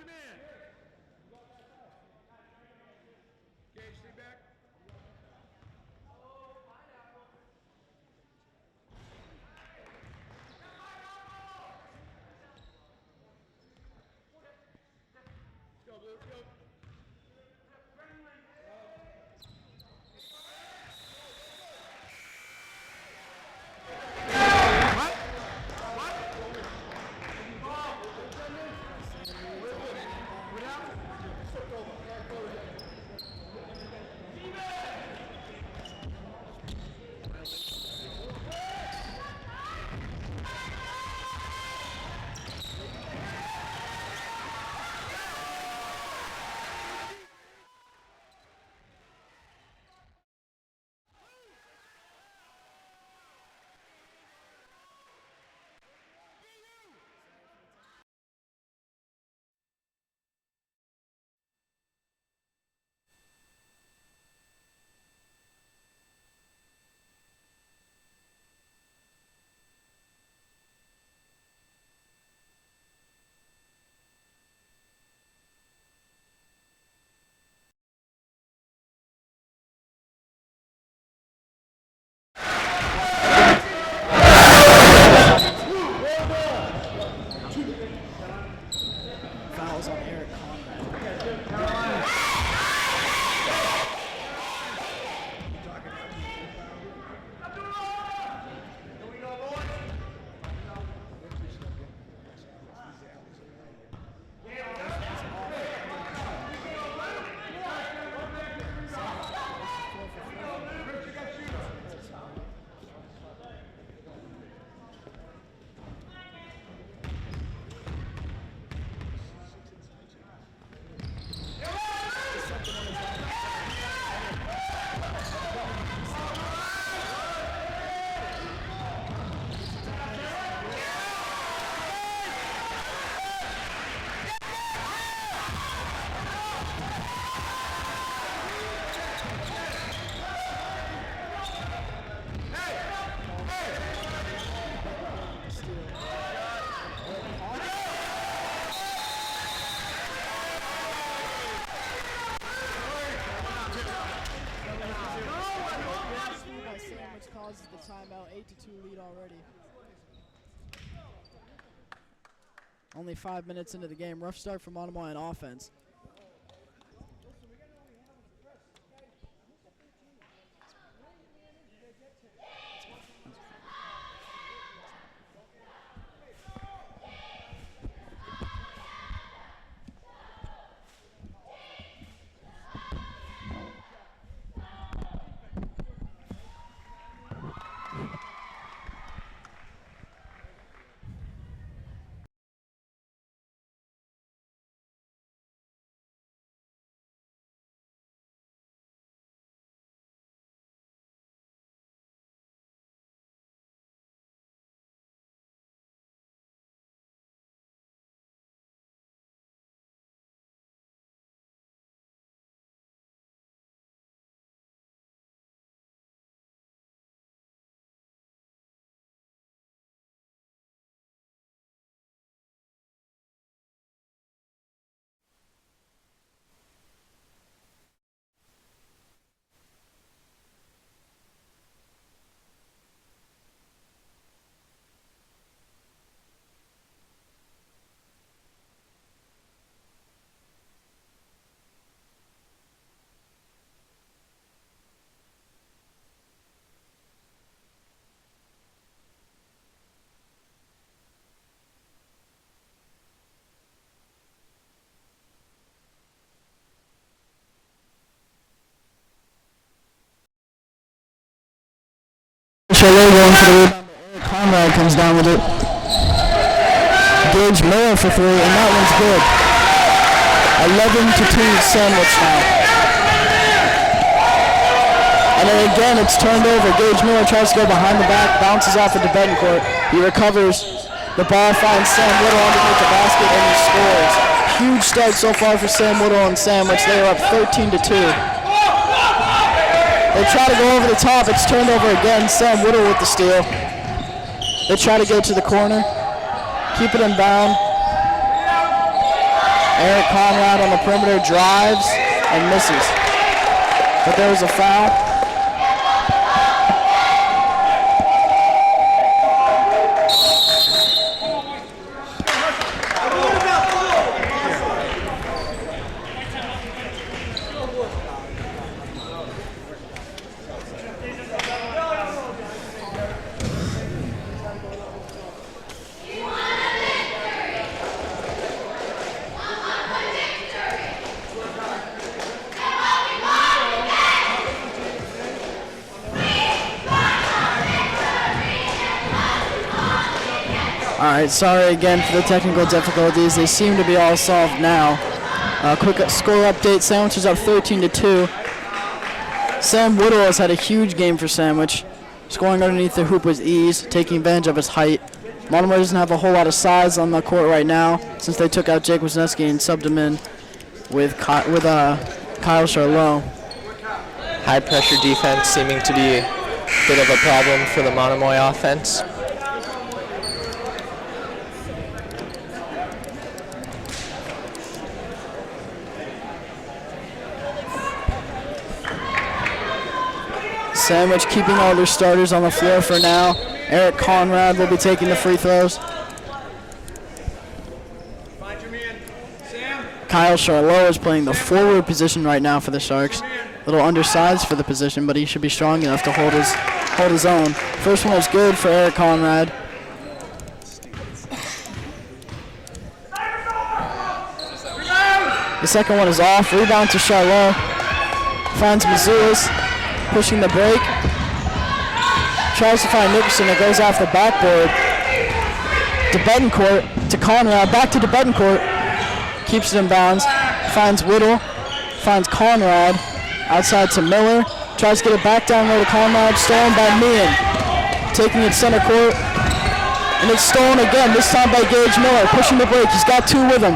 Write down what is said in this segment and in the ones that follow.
man. Gage, stay back. Let's go, Blue. Let's go. Fouls on Eric Conrad. Which causes the timeout, 8-2 lead already. Only 5 minutes into the game. Rough start for Monomoy on offense. Going for the rebound. Eric Conrad comes down with it. Gage Miller for three, and that one's good. 11-2 sandwich now. And then again, it's turned over. Gage Miller tries to go behind the back, bounces off into Betancourt. He recovers. The ball finds Sam Whittle underneath the basket, and he scores. Huge start so far for Sam Whittle and Sandwich. They are up 13-2. They try to go over the top. It's turned over again. Sam Whittle with the steal. They try to go to the corner. Keep it in bound. Eric Conrad on the perimeter drives and misses. But there was a foul. All right, sorry again for the technical difficulties. They seem to be all solved now. Quick score update, Sandwich is up 13-2. Sam Whittle has had a huge game for Sandwich. Scoring underneath the hoop with ease, taking advantage of his height. Monomoy doesn't have a whole lot of size on the court right now since they took out Jake Wisniewski and subbed him in with Kyle Charlot. High pressure defense seeming to be a bit of a problem for the Monomoy offense. Sandwich keeping all their starters on the floor for now. Eric Conrad will be taking the free throws. Kyle Charlot is playing the forward position right now for the Sharks. A little undersized for the position, but he should be strong enough to hold his own. First one was good for Eric Conrad. The second one is off. Rebound to Charlot. Finds Mazulis. Pushing the break. Tries to find Nickerson. It goes off the backboard. To Betancourt. To Conrad. Back to Betancourt. Keeps it in bounds. Finds Whittle. Finds Conrad. Outside to Miller. Tries to get it back down low to Conrad. Stolen by Meehan. Taking it center court. And it's stolen again. This time by Gage Miller. Pushing the break. He's got two with him.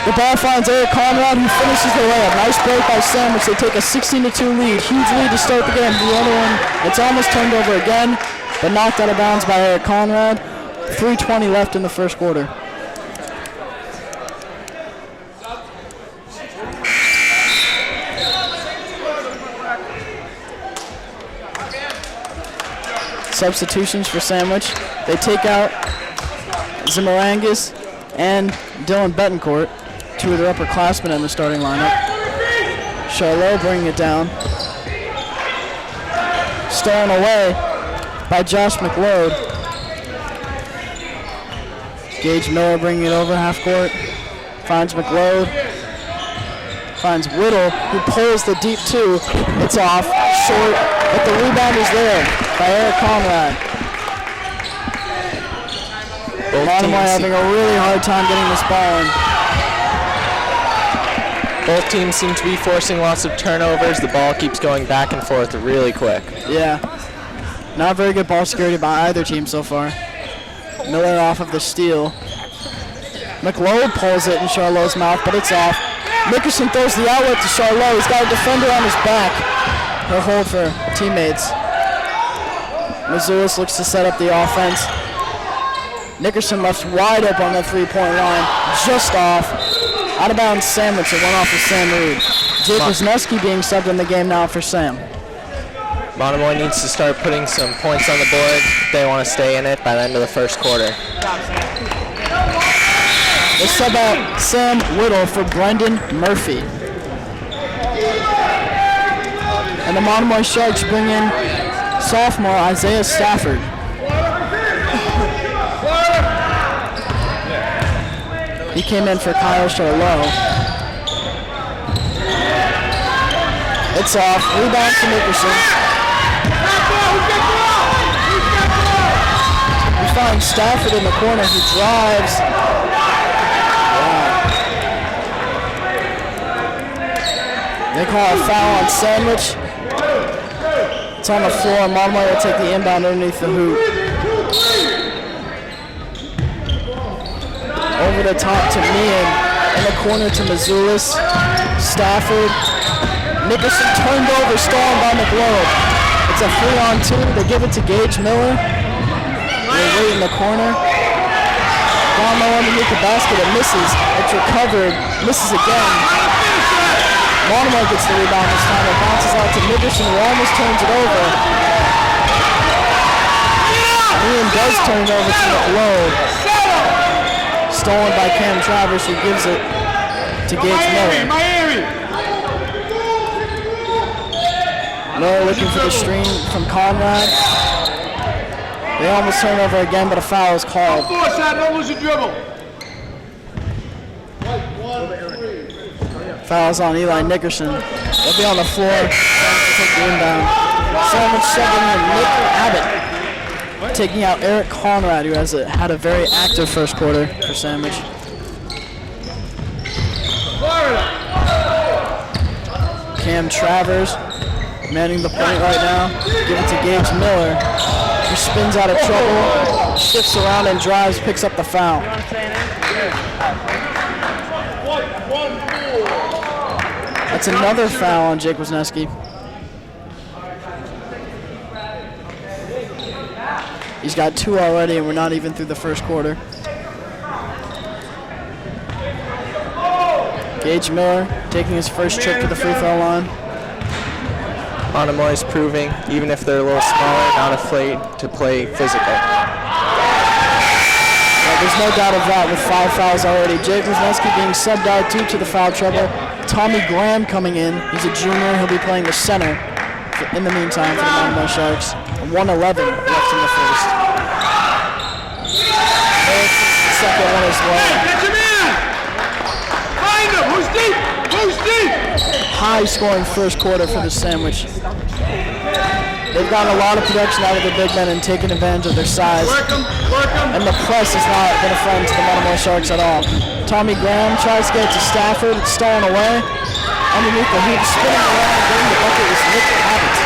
The ball finds Eric Conrad, who finishes the layup. Nice break by Sandwich. They take a 16-2 lead. Huge lead to start the game. The other one, it's almost turned over again, but knocked out of bounds by Eric Conrad. 3:20 left in the first quarter. Substitutions for Sandwich. They take out Zimarangis and Dylan Betancourt, two of their upperclassmen in the starting lineup. Charlot bringing it down. Stolen away by Josh McLeod. Gage Miller bringing it over half court. Finds McLeod. Finds Whittle, who pulls the deep two. It's off, short, but the rebound is there by Eric Conrad. Monomoy having a really hard time getting this ball in. Both teams seem to be forcing lots of turnovers. The ball keeps going back and forth really quick. Yeah. Not very good ball security by either team so far. Miller off of the steal. McLeod pulls it in Charlot's mouth, but it's off. Nickerson throws the outlet to Charlot. He's got a defender on his back. He'll hold for teammates. Mazulis looks to set up the offense. Nickerson left wide open on the three-point line. Just off. Out of bounds Sandwich. It went off with Sam Reed. Jake Wisniewski being subbed in the game now for Sam. Monomoy needs to start putting some points on the board if they want to stay in it by the end of the first quarter. They sub out Sam Whittle for Brendan Murphy. And the Monomoy Sharks bring in sophomore Isaiah Stafford. He came in for Kyle Charlot. It's off. Rebound to Nickerson. We find Stafford in the corner who drives. Wow. They call a foul on Sandwich. It's on the floor. Monomoy will take the inbound underneath the hoop. Over the top to Meehan. In the corner to Mazulis. Stafford. Nickerson turned over, stolen by McLeod. It's a 3-on-2. They give it to Gage Miller. They wait in the corner. Down low underneath the basket, it misses. It's recovered, misses again. Monomoy gets the rebound this time. It bounces out to Nickerson, who almost turns it over. Ian does turn it over to McLeod. Stolen by Cam Travers, who gives it to Gage Miller. Miller looking for the screen from Conrad. They almost turn over again, but a foul is called. Don't lose a dribble. Fouls on Eli Nickerson. They'll be on the floor. Take the inbound. Sandwich subbing in Nick Abbott, taking out Eric Conrad, who had a very active first quarter for Sandwich. Cam Travers manning the point right now. Give it to Gage Miller. He spins out of trouble, shifts around and drives, picks up the foul. That's another foul on Jake Wisniewski. He's got 2 already, and we're not even through the first quarter. Gage Miller taking his first trip to the free throw line. Monomoy is proving, even if they're a little smaller, not afraid to play physical. There's no doubt of that with 5 fouls already. Jake Wisniewski being subbed out due to the foul trouble. Tommy Graham coming in. He's a junior. He'll be playing the center in the meantime for the Monomoy Sharks. 1:11 left in the first. The second one as well. Get your man! Find him! Who's deep? Who's deep? High scoring first quarter for the Sandwich. They've gotten a lot of production out of the big men and taken advantage of their size. Work him, work him. And the press has not been a friend to the Monomoy Sharks at all. Tommy Graham tries to get it to Stafford. It's stolen away. Underneath the hoop, spinning around and getting the bucket is Nick Abbott.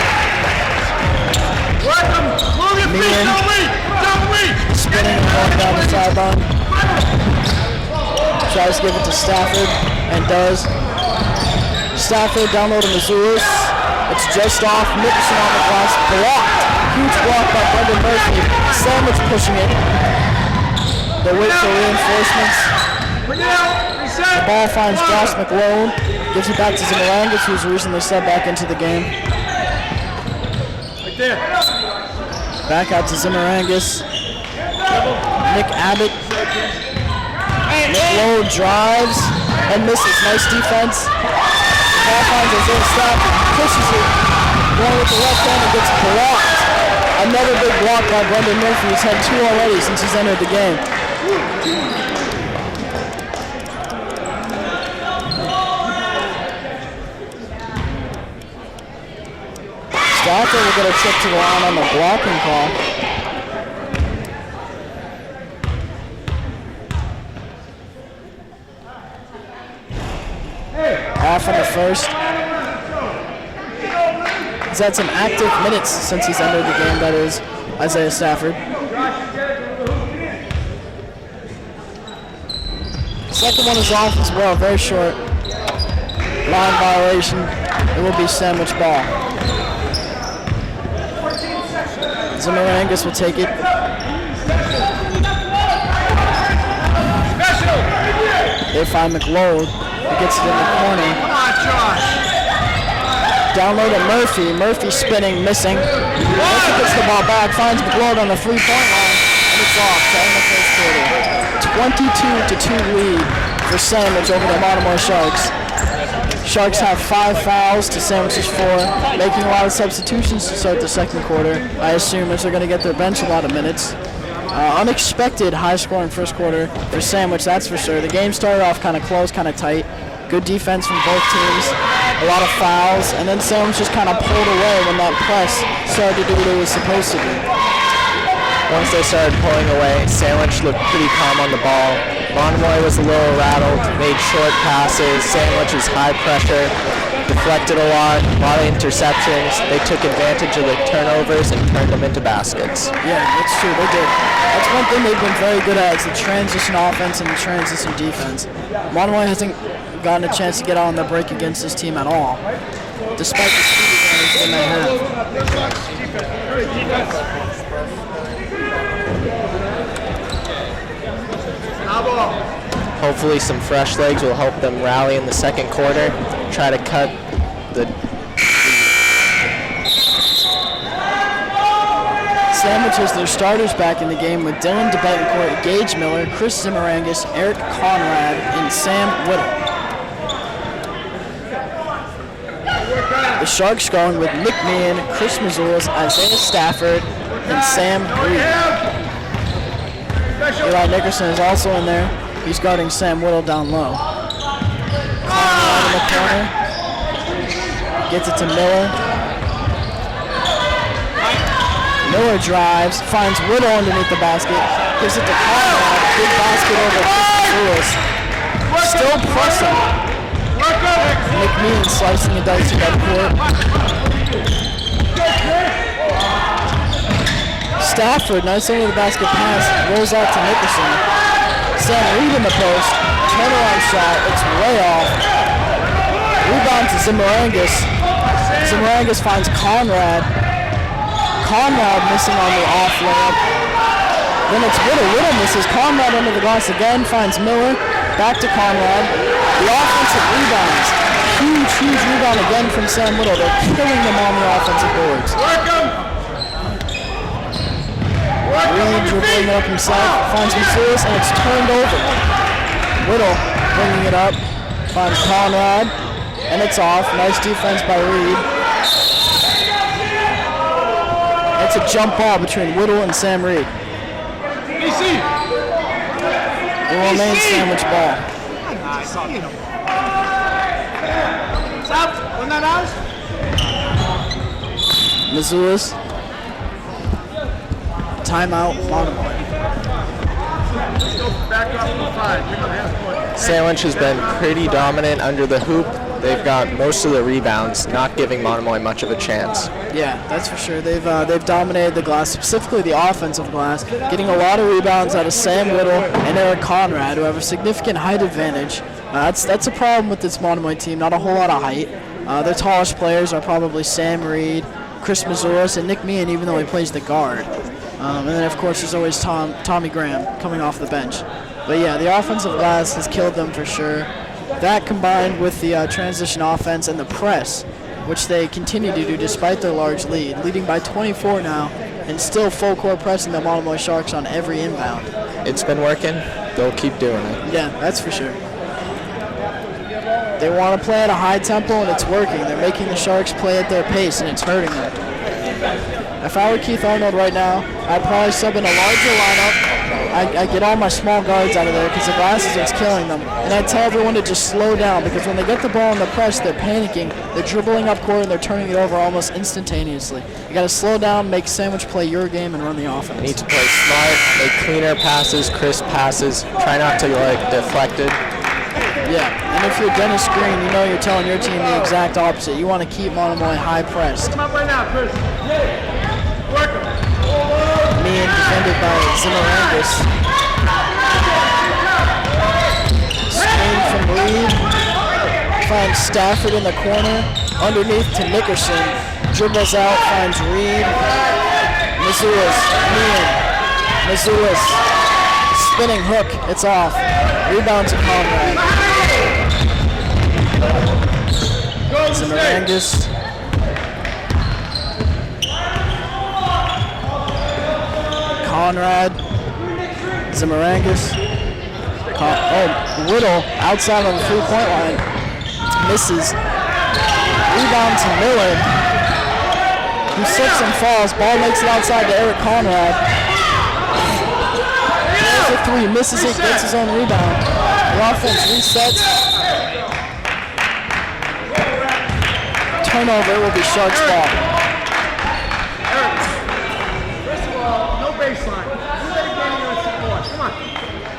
Work him. Move your feet. Don't reach. Don't reach. Spinning and going down the sideline. Tries to give it to Stafford and does. Stafford down low to Mazulis. It's just off. Nickerson on the glass. Blocked. Huge block by Brendan Murphy. Sandwich pushing it. They wait for reinforcements. The ball finds Josh McLeod. Gives it back to Zimmerangis, who's recently subbed back into the game. Right there. Back out to Zimmerangis. Nick Abbott. McLeod drives and misses. Nice defense. The ball finds Isaiah Stafford. Pushes it. Going with the left hand and gets blocked. Another big block by Brendan Murphy. He's had 2 already since he's entered the game. Stafford will get a trip to the line on the blocking call. Off in the first. He's had some active minutes since he's entered the game, that is Isaiah Stafford. Second one is off as well, very short. Line violation. It will be Sandwich ball. Zimmerangis will take it. They find McLeod. He gets it in the corner. Come on, Josh. Down low to Murphy. Murphy spinning, missing. Murphy gets the ball back, finds McLeod on the 3-point line, and it's off to end the first quarter. 22-2 lead for Sandwich over the Monomoy Sharks. Sharks have 5 fouls to Sandwich's 4, making a lot of substitutions to start the second quarter. I assume as they're going to get their bench a lot of minutes. Unexpected high-scoring first quarter for Sandwich, that's for sure. The game started off kind of close, kind of tight. Good defense from both teams, a lot of fouls, and then Sandwich just kind of pulled away when that press started to do what it was supposed to do. Once they started pulling away, Sandwich looked pretty calm on the ball. Monomoy was a little rattled, made short passes. Sandwich was high pressure, deflected a lot of interceptions. They took advantage of the turnovers and turned them into baskets. Yeah, that's true, they did. That's one thing they've been very good at is the transition offense and the transition defense. Monomoy hasn't gotten a chance to get on the break against this team at all, despite the speed advantage they may have. Hopefully some fresh legs will help them rally in the second quarter, try to cut the... Sandwiches their starters back in the game with Dylan DeBettencourt, Gage Miller, Chris Zimmerangis, Eric Conrad, and Sam Whittle. The Sharks going with Nick Meehan, Chris Mazulis, Isaiah Stafford, and Sam Reed. Eli Nickerson is also in there. He's guarding Sam Whittle down low. Conrad in the corner. Gets it to Miller. Miller drives, finds Whittle underneath the basket, gives it to Conrad, big basket over Chris Mazulis. Still pressing. Nick Meehan slicing and dicing that court. Stafford, nice under the basket pass, rolls out to Nickerson. Sam Reed in the post, turnaround shot, it's way off. Rebound to Zimmerangis. Zimmerangis finds Conrad. Conrad missing on the off layup. Then it's Whittle. Whittle misses. Conrad under the glass again, finds Miller. Back to Conrad. The offensive rebounds. Huge rebound again from Sam Whittle. They're killing them on the offensive boards. Reed dribbling it up himself, finds Mazulis, and it's turned over. Whittle bringing it up, finds Conrad, and it's off. Nice defense by Reed. It's a jump ball between Whittle and Sam Reed. It will remain sandwich ball. Mazulis. Timeout, Monomoy. Sandwich has been pretty dominant under the hoop. They've got most of the rebounds, not giving Monomoy much of a chance. Yeah, that's for sure. They've dominated the glass, specifically the offensive glass, getting a lot of rebounds out of Sam Whittle and Eric Conrad, who have a significant height advantage. That's a problem with this Monomoy team. Not a whole lot of height. Their tallest players are probably Sam Reed, Chris Mazulis, and Nick Meehan, even though he plays the guard. And then, of course, there's always Tommy Graham coming off the bench. But, yeah, the offensive glass has killed them for sure. That combined with the transition offense and the press, which they continue to do despite their large lead, leading by 24 now, and still full court pressing the Monomoy Sharks on every inbound. It's been working. They'll keep doing it. Yeah, that's for sure. They want to play at a high tempo, and it's working. They're making the Sharks play at their pace, and it's hurting them. If I were Keith Arnold right now, I'd probably sub in a larger lineup. I'd get all my small guards out of there because the glass is what's killing them. And I'd tell everyone to just slow down because when they get the ball in the press, they're panicking. They're dribbling up court and they're turning it over almost instantaneously. You got to slow down, make Sandwich play your game, and run the offense. You need to play smart, make cleaner passes, crisp passes. Try not to deflect it. Yeah, and if you're Dennis Green, you know you're telling your team the exact opposite. You want to keep Monomoy high pressed. Come up right now, Chris. Work him. Meehan defended by Zimmerangis. Screen from Reed. Finds Stafford in the corner. Underneath to Nickerson. Dribbles out, finds Reed. Mazulis. Meehan. Mazulis. Spinning hook. It's off. Rebound to Conrad. Zimmerangis. Conrad. Zimmerangis. Whittle outside on the 3-point line. Misses. Rebound to Miller. Who slips and falls. Ball makes it outside to Eric Conrad. There's a 3. Misses it. Gets his own rebound. The offense resets. Turnover will be Sharks ball. First of all, no baseline. Do that again, you're gonna support. Come on.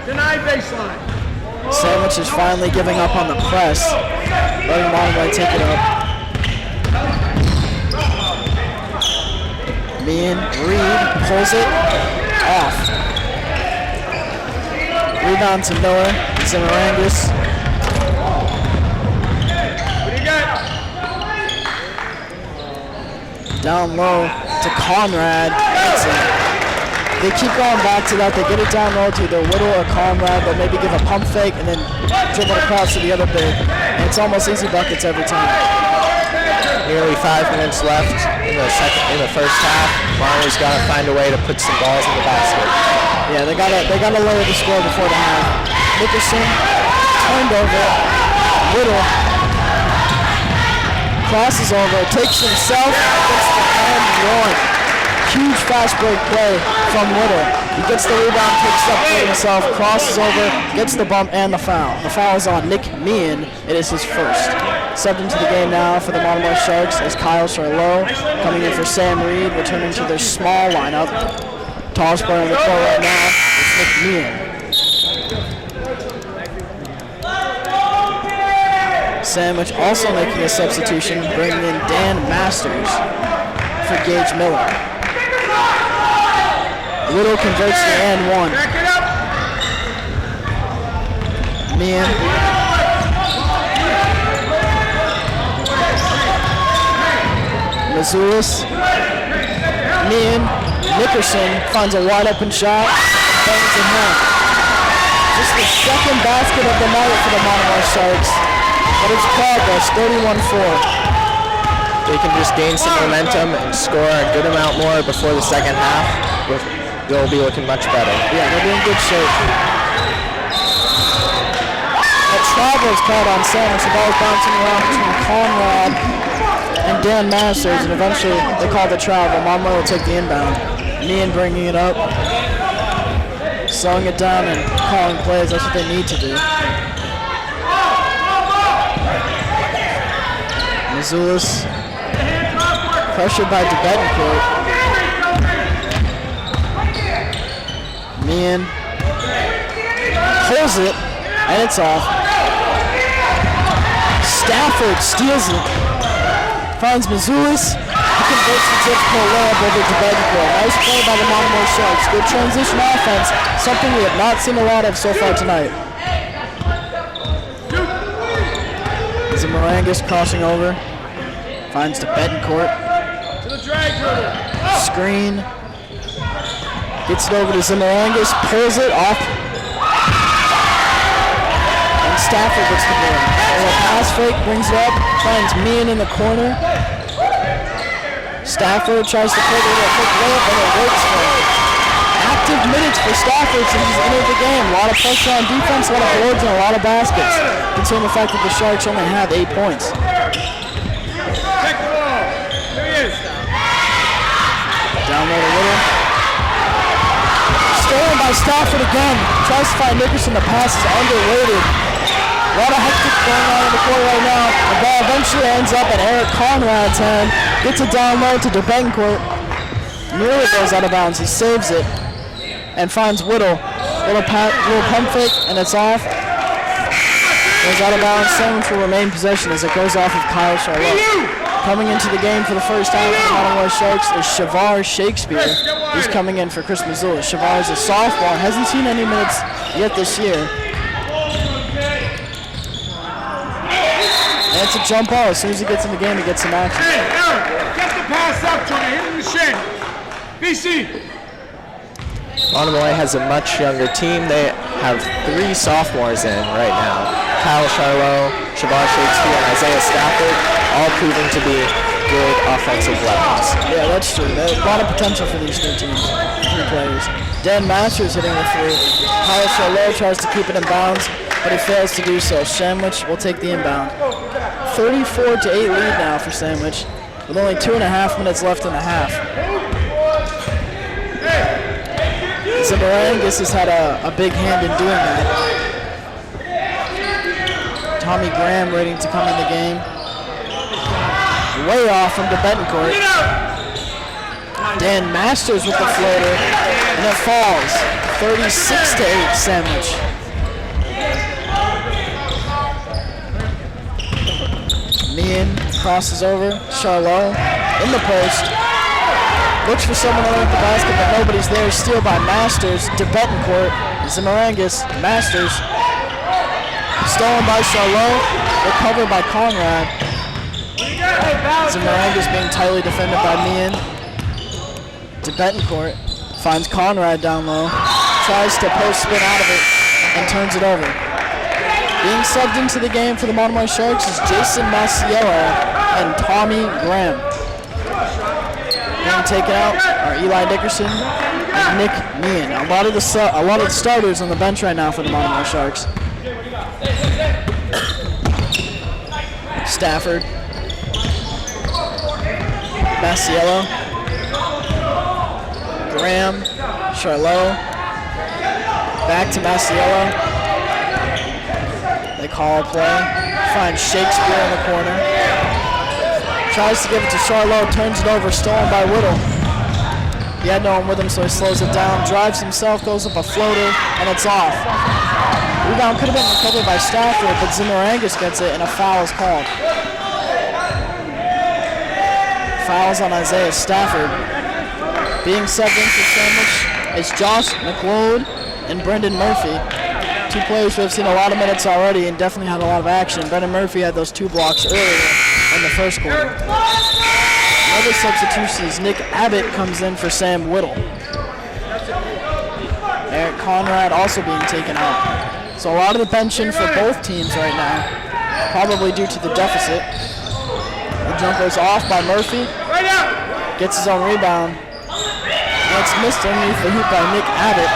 Deny baseline. Sandwich is finally giving up on the press. Letting Monomoy take it up. Meehan, Reed pulls it off. Rebound to Miller. Zimmerangis. What do you got? Down low to Conrad. They keep going back to that. They get it down low to either Whittle or Conrad. They'll maybe give a pump fake and then dribble across to the other big. And it's almost easy buckets every time. Nearly 5 minutes left in the first half. Monomoy's got to find a way to put some balls in the basket. Yeah, they gotta lower the score before the half. Nickerson turned over. Whittle crosses over, takes himself, gets the and one. Huge fast break play from Whittle. He gets the rebound, takes up for himself, crosses over, gets the bump and the foul. The foul is on Nick Meehan. It is his first. Subbed into the game now for the Monomoy Sharks is Kyle Charlot, coming in for Sam Reed, returning to their small lineup. Tallest player in the court right now is Nick Meehan. Sandwich also making a substitution, bringing in Dan Masters for Gage Miller. Whittle converts the and one. Meehan. Mazulis. Meehan. Nickerson finds a wide open shot. Bangs it home. Just the second basket of the night for the Monomoy Sharks. But it's progress, 31-4. They can just gain some momentum and score a good amount more before the second half. They'll be looking much better. Yeah, they'll be in good shape. That travel's caught on Sandwich. The ball's bouncing around between Conrad and Dan Masters, and eventually they call the travel. Monomoy will take the inbound. Meehan bringing it up, slowing it down and calling plays. That's what they need to do. Mazulis pressured by Betancourt. Meehan pulls it, and it's off. Stafford steals it. Finds Mazulis. He converts the difficult layup over to Betancourt. Nice play by the Monomoy Sharks. Good transition offense, something we have not seen a lot of so far tonight. Zamarangis crossing over. Finds to Betancourt. Screen. Gets it over to Zamarangis. Pulls it off. And Stafford gets the ball. A pass fake, brings it up. Finds Meehan in the corner. Stafford tries to put it a quick layup and it works for him. Active minutes for Stafford since he's entered the game. A lot of pressure on defense, a lot of boards, and a lot of baskets. Considering the fact that the Sharks only have 8 points. Check the ball. There he is. Down low to Whittle. Stolen by Stafford again. Tries to find Nickerson. The pass is underrated. A lot of hectic going on in the court right now. The ball eventually ends up in Eric Conrad's hand. Gets it down low to Betancourt. Nearly goes out of bounds. He saves it and finds Whittle. Little pump fake, and it's off. Goes out of bounds. Sandwich will remain possession as it goes off of Kyle Charlot. Coming into the game for the first time for the Monomoy Sharks is Shavar Shakespeare. He's coming in for Chris Mazulis. Shavar is a sophomore, hasn't seen any minutes yet this year. And it's a jump ball. As soon as he gets in the game, he gets some action. Hey, Eric, get the pass up to him. Hit him in the shin. BC. Monomoy has a much younger team. They have 3 sophomores in right now. Kyle Charlot, Shavar Shakespeare, and Isaiah Stafford, all proving to be good offensive weapons. Yeah, that's true. There's a lot of potential for these 3 teams, 3 players. Dan Masters hitting the 3. Kyle Charlot tries to keep it in bounds, but he fails to do so. Sandwich will take the inbound. 34-8 lead now for Sandwich, with only 2.5 minutes left in the half. Zamarangis has had a big hand in doing that. Tommy Graham waiting to come in the game. Way off from Betancourt. Dan Masters with the floater, and it falls. 36-8 Sandwich. Meehan crosses over. Charlot in the post. Looks for someone to the basket, but nobody's there. Steal by Masters to Betancourt. Zamarangis, Masters. Stolen by Charlot. Recovered by Conrad. Zamarangis being tightly defended by Meehan. To Betancourt. Finds Conrad down low. Tries to post spin out of it and turns it over. Being subbed into the game for the Monomoy Sharks is Jason Masiello and Tommy Graham. Being taken out are Eli Dickerson and Nick Meehan. A lot of the starters on the bench right now for the Monomoy Sharks. Stafford. Masiello. Graham. Charlot. Back to Masiello. They call a play. Finds Shakespeare in the corner. Tries to give it to Charlot. Turns it over. Stolen by Whittle. He had no one with him, so he slows it down. Drives himself. Goes up a floater. And it's off. Rebound could have been recovered by Stafford, but Zimmerangus gets it, and a foul is called. Fouls on Isaiah Stafford. Being subbed in for Sandwich is Josh McLeod and Brendan Murphy. Two players who have seen a lot of minutes already and definitely had a lot of action. Brendan Murphy had those 2 blocks earlier in the first quarter. Another substitution is Nick Abbott comes in for Sam Whittle. Eric Conrad also being taken out. So a lot of the benching for both teams right now, probably due to the deficit. The jumper's off by Murphy. Gets his own rebound. And it's missed underneath the hoop by Nick Abbott.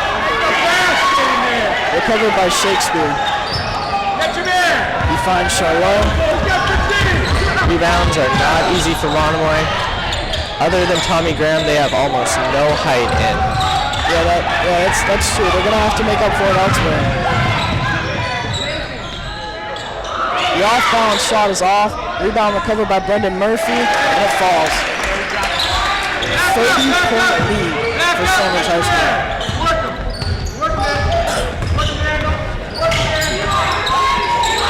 Recovered by Shakespeare. He finds Charlot. Rebounds are not easy for Monomoy. Other than Tommy Graham, they have almost no height in. Yeah, that's true. They're gonna have to make up for it elsewhere. The off-balance shot is off. Rebound recovered by Brendan Murphy, and it falls. 30-point lead for Sandwich High School.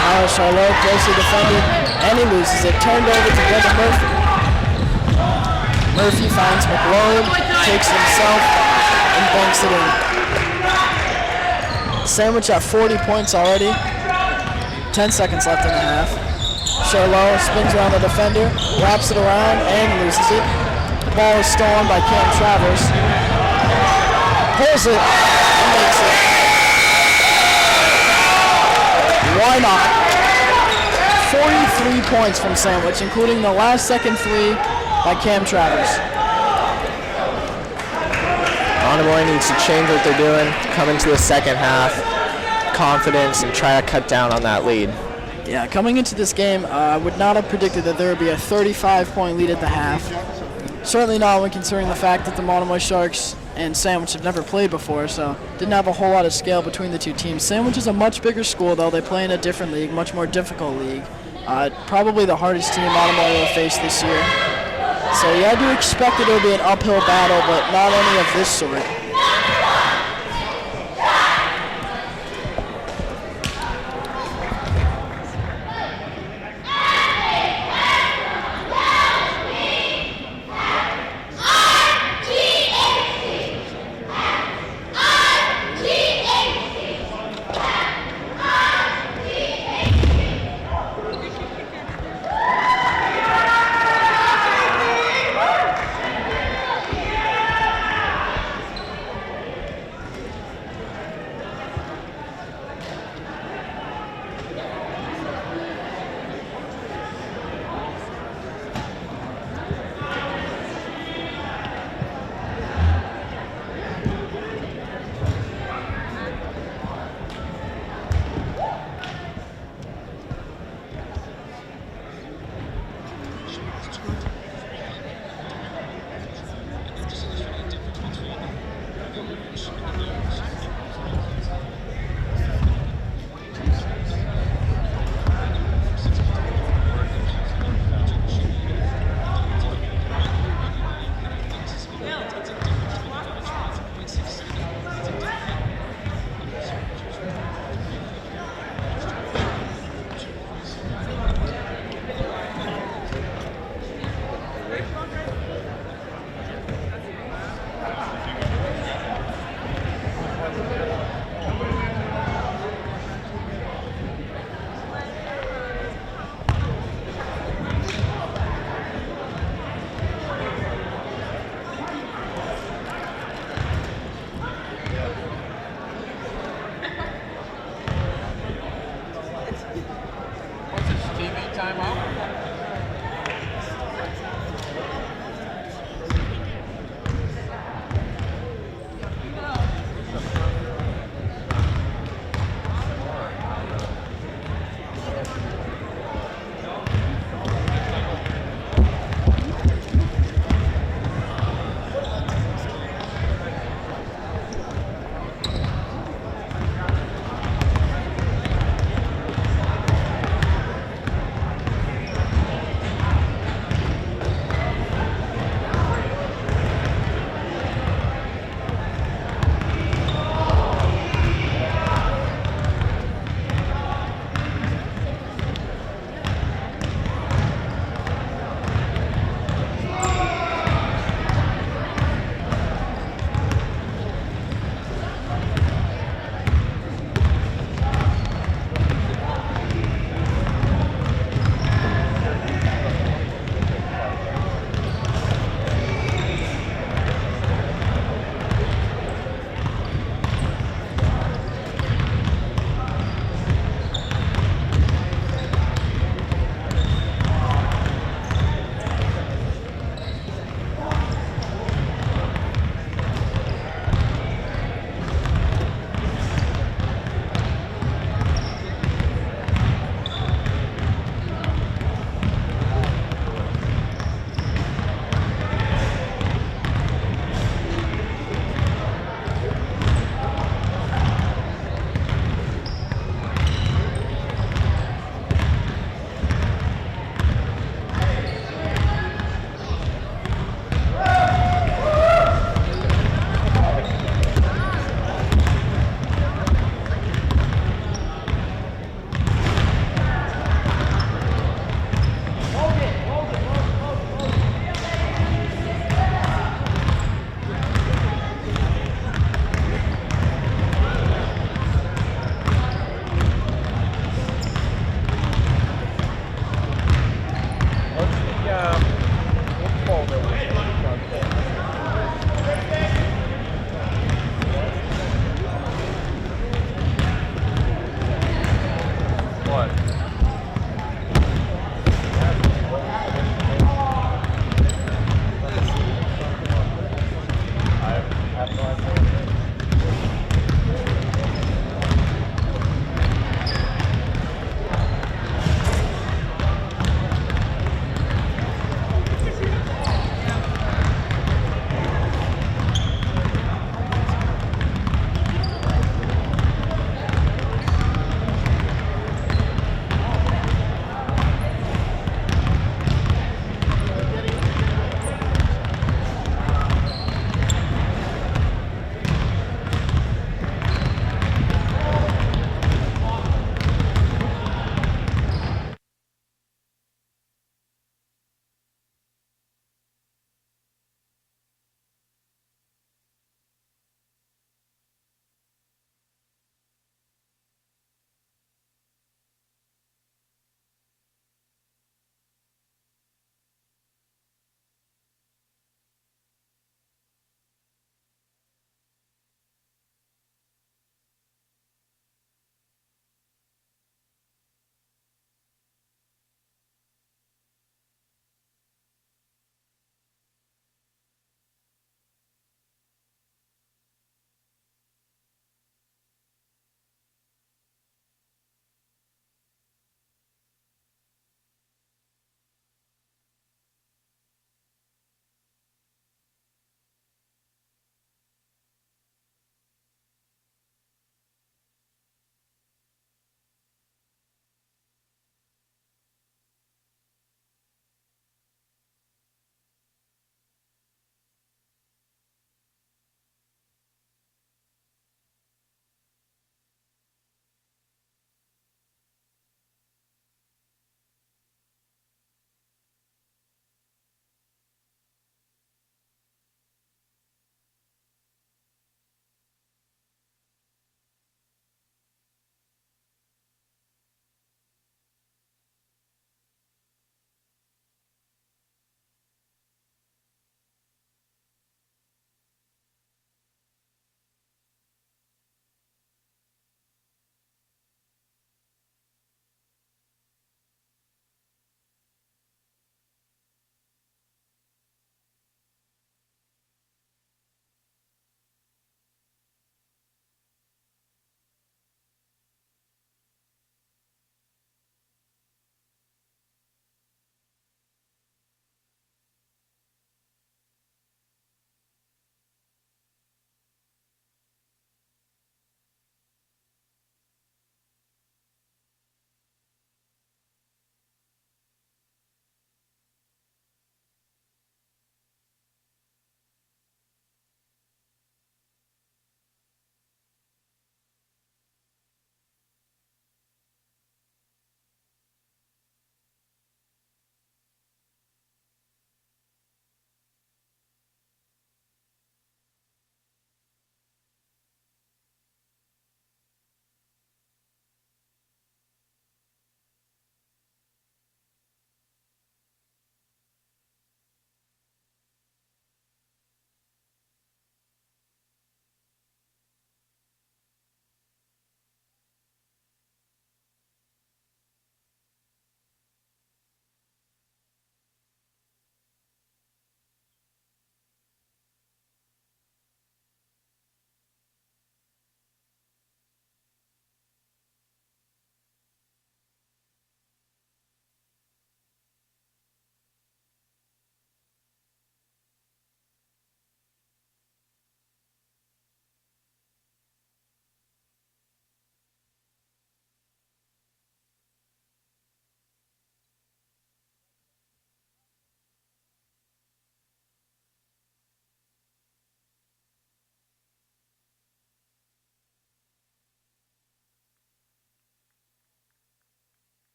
Now Charlot closely defended, and he loses it. Turned over to Brendan Murphy. Murphy finds McLeod, takes it himself, and banks it in. Sandwich at 40 points already. 10 seconds left in the half. Charlot spins around the defender, wraps it around, and loses it. The ball is stolen by Cam Travers. Pulls it, and makes it. Why not? 43 points from Sandwich, including the last second 3 by Cam Travers. Monomoy needs to change what they're doing, come into the second half, confidence, and try to cut down on that lead. Yeah, coming into this game, I would not have predicted that there would be a 35-point lead at the half. Certainly not when considering the fact that the Monomoy Sharks and Sandwich have never played before, so didn't have a whole lot of scale between the two teams. Sandwich is a much bigger school, though. They play in a different league, much more difficult league. Probably the hardest team Monomoy will face this year. So yeah, I do expect it will be an uphill battle, but not only of this sort.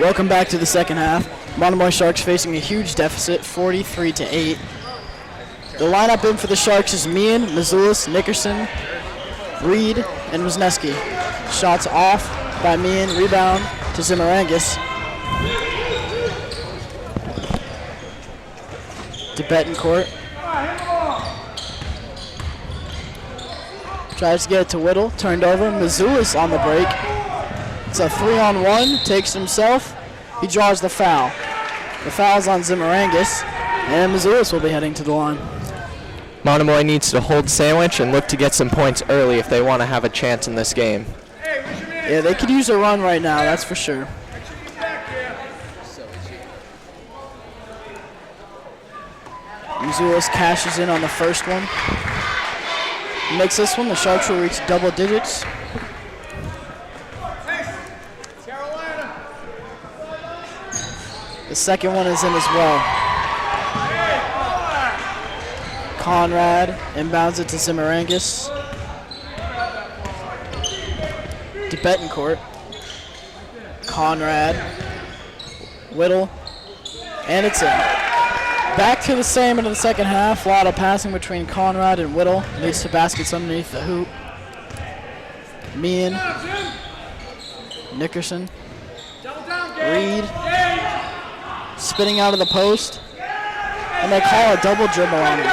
Welcome back to the second half. Monomoy Sharks facing a huge deficit, 43-8. The lineup in for the Sharks is Meehan, Mazulis, Nickerson, Reed, and Wisniewski. Shots off by Meehan, rebound to Zimarangis. To Betancourt. Tries to get it to Whittle, turned over. Mazulis on the break. It's a 3-on-1, takes himself. He draws the foul. The foul's on Zimarangis, and Mazulis will be heading to the line. Monomoy needs to hold Sandwich and look to get some points early if they want to have a chance in this game. Yeah, they could use a run right now, that's for sure. Mazulis cashes in on the first one. Makes this one, the Sharks will reach double digits. The second one is in as well. Conrad inbounds it to Zimarangis. To Betancourt. Conrad. Whittle. And it's in. Back to the same into the second half. A lot of passing between Conrad and Whittle. Leads to baskets underneath the hoop. Meehan. Nickerson. Reed. Spinning out of the post. And they call a double dribble on him.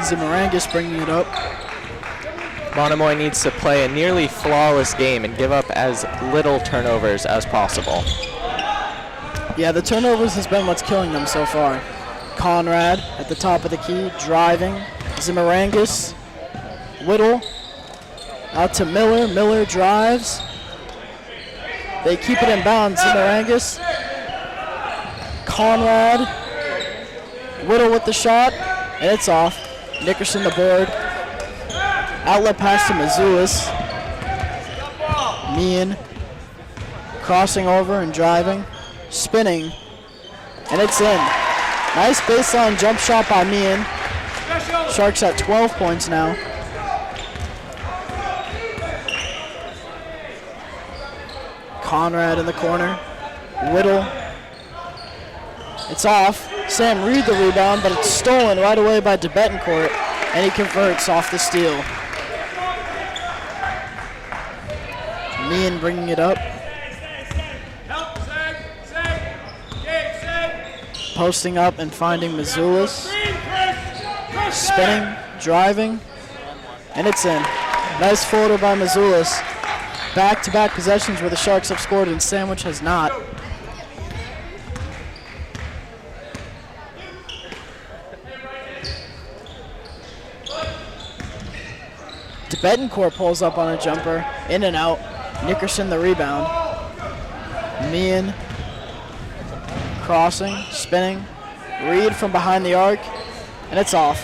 Zimarangis bringing it up. Monomoy needs to play a nearly flawless game and give up as little turnovers as possible. Yeah, the turnovers has been what's killing them so far. Conrad at the top of the key, driving. Zimarangis. Whittle. Out to Miller. Miller drives. They keep it in bounds. Zimarangis. Conrad. Whittle with the shot. And it's off. Nickerson the board. Outlet pass to Mazulis. Meehan. Crossing over and driving. Spinning. And it's in. Nice baseline jump shot by Meehan. Sharks at 12 points now. Conrad in the corner. Whittle. It's off. Sam Reed the rebound, but it's stolen right away by Betancourt, and he converts off the steal. Meehan bringing it up. Posting up and finding Mazulis. Spinning, driving, and it's in. Nice floater by Mazulis. Back-to-back possessions where the Sharks have scored and Sandwich has not. Betancourt pulls up on a jumper, in and out. Nickerson the rebound. Meehan crossing, spinning. Reed from behind the arc, and it's off.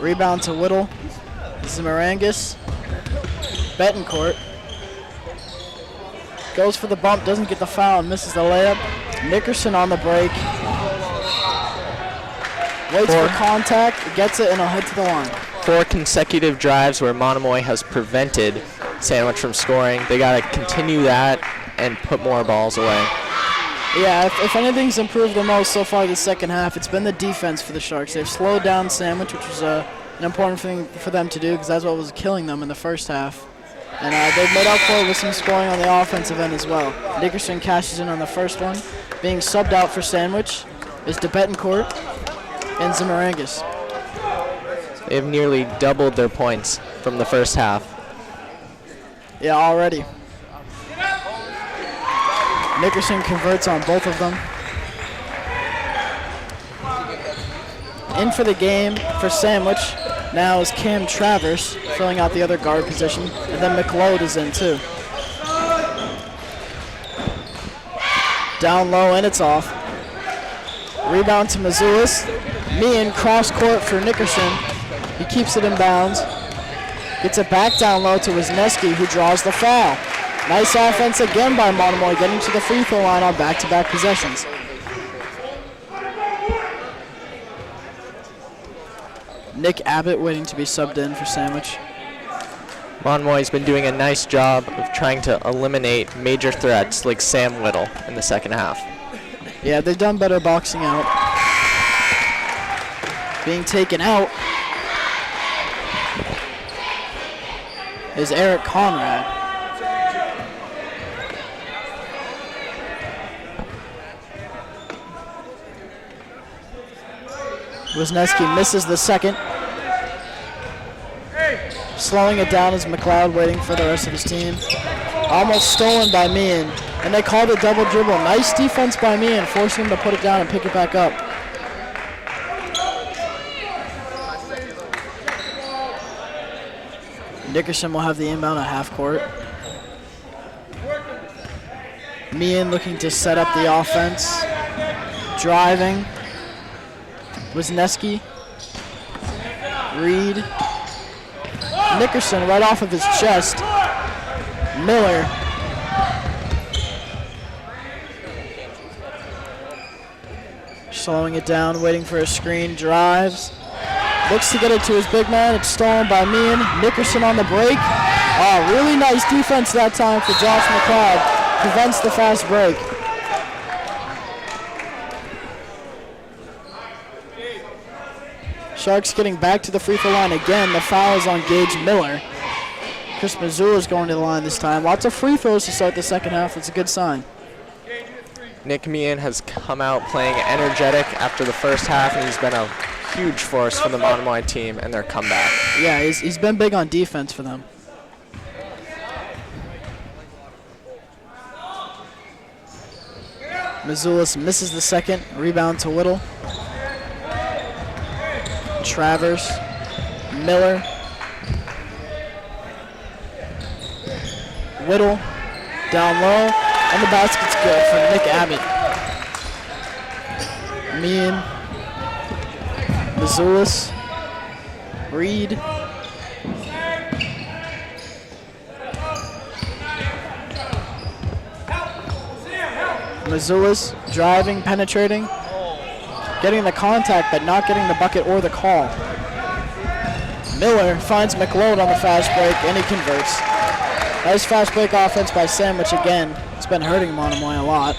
Rebound to Whittle. Zimarangis. Betancourt goes for the bump, doesn't get the foul, and misses the layup. Nickerson on the break. Waits for contact, gets it, and he'll head to the line. 4 consecutive drives where Monomoy has prevented Sandwich from scoring. They got to continue that and put more balls away. Yeah, if anything's improved the most so far this second half, it's been the defense for the Sharks. They've slowed down Sandwich, which was an important thing for them to do because that's what was killing them in the first half. And they've made up for it with some scoring on the offensive end as well. Nickerson cashes in on the first one. Being subbed out for Sandwich is Betancourt and Zimarangis. They've nearly doubled their points from the first half. Yeah, already. Nickerson converts on both of them. In for the game for Sandwich now is Cam Travers, filling out the other guard position, and then McLeod is in too. Down low, and it's off. Rebound to Mazulis. Meehan cross court for Nickerson. He keeps it in bounds. Gets it back down low to Wisniewski, who draws the foul. Nice offense again by Monomoy, getting to the free throw line on back-to-back possessions. Nick Abbott waiting to be subbed in for Sandwich. Monomoy's been doing a nice job of trying to eliminate major threats like Sam Whittle in the second half. Yeah, they've done better boxing out. Being taken out is Eric Conrad. Wisniewski misses the second. Slowing it down is McLeod, waiting for the rest of his team. Almost stolen by Meehan, and they called a double dribble. Nice defense by Meehan, forcing him to put it down and pick it back up. Nickerson will have the inbound at half court. Meehan looking to set up the offense. Driving. Wisniewski. Reed. Nickerson right off of his chest. Miller. Slowing it down, waiting for a screen. Drives. Looks to get it to his big man. It's stolen by Meehan. Nickerson on the break. Oh, really nice defense that time for Josh McLeod. Prevents the fast break. Sharks getting back to the free throw line again. The foul is on Gage Miller. Chris Missoula is going to the line this time. Lots of free throws to start the second half. It's a good sign. Nick Meehan has come out playing energetic after the first half, and he's been a huge force for the Monomoy team and their comeback. Yeah, he's been big on defense for them. Missoula misses the second. Rebound to Whittle. Travers. Miller. Whittle. Down low. And the basket's good for Nick Abbott. Meehan. Missoula. Reed. Missoula's driving, penetrating, getting the contact, but not getting the bucket or the call. Miller finds McLeod on the fast break, and he converts. Nice fast break offense by Sandwich again. It's been hurting Monomoy a lot.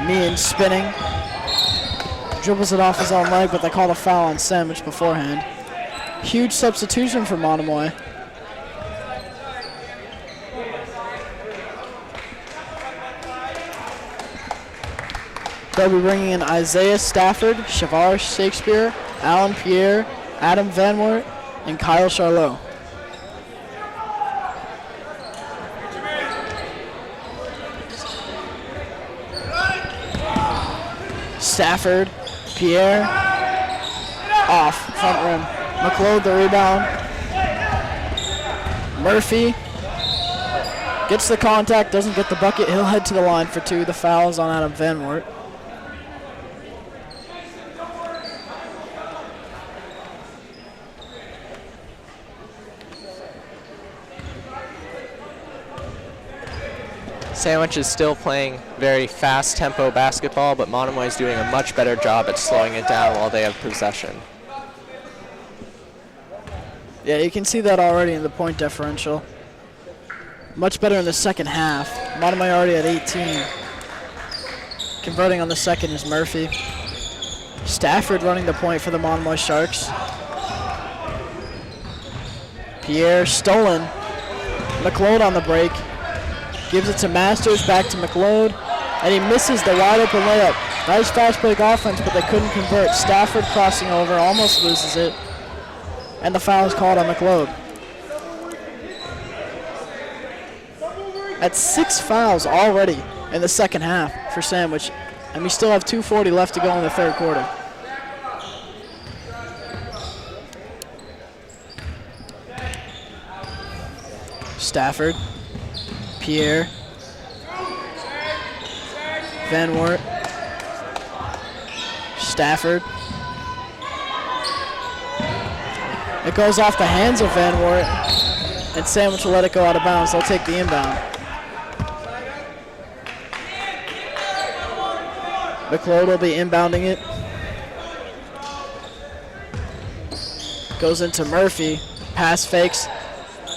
Meehan spinning. Dribbles it off his own leg, but they call the foul on Sandwich beforehand. Huge substitution for Monomoy. They'll be bringing in Isaiah Stafford, Shavar Shakespeare, Alan Pierre, Adam Van Wert, and Kyle Charlot. Stafford, Pierre, off, front rim. McLeod the rebound. Murphy gets the contact, doesn't get the bucket. He'll head to the line for two. The foul is on Adam Van Wert. Sandwich is still playing very fast tempo basketball, but Monomoy is doing a much better job at slowing it down while they have possession. Yeah, you can see that already in the point differential. Much better in the second half. Monomoy already at 18. Converting on the second is Murphy. Stafford running the point for the Monomoy Sharks. Pierre stolen. McLeod on the break. Gives it to Masters, back to McLeod, and he misses the wide open layup. Nice fast break offense, but they couldn't convert. Stafford crossing over, almost loses it. And the foul is called on McLeod. That's 6 fouls already in the second half for Sandwich, and we still have 2:40 left to go in the third quarter. Stafford. Pierre. Van Wert. Stafford. It goes off the hands of Van Wert, and Sandwich will let it go out of bounds. They'll take the inbound. McLeod will be inbounding it. Goes into Murphy. Pass fakes.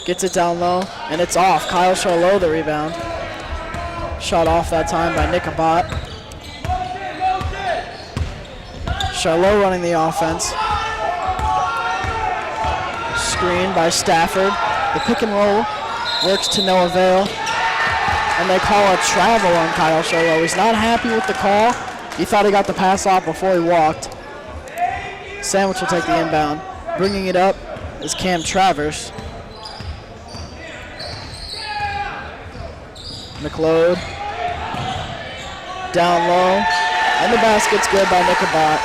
Gets it down low, and it's off. Kyle Charlot the rebound. Shot off that time by Nick Abbott. Charlot running the offense. Screen by Stafford. The pick and roll works to no avail. And they call a travel on Kyle Charlot. He's not happy with the call. He thought he got the pass off before he walked. Sandwich will take the inbound. Bringing it up is Cam Travers. McLeod. Down low. And the basket's good by Nick Abbott.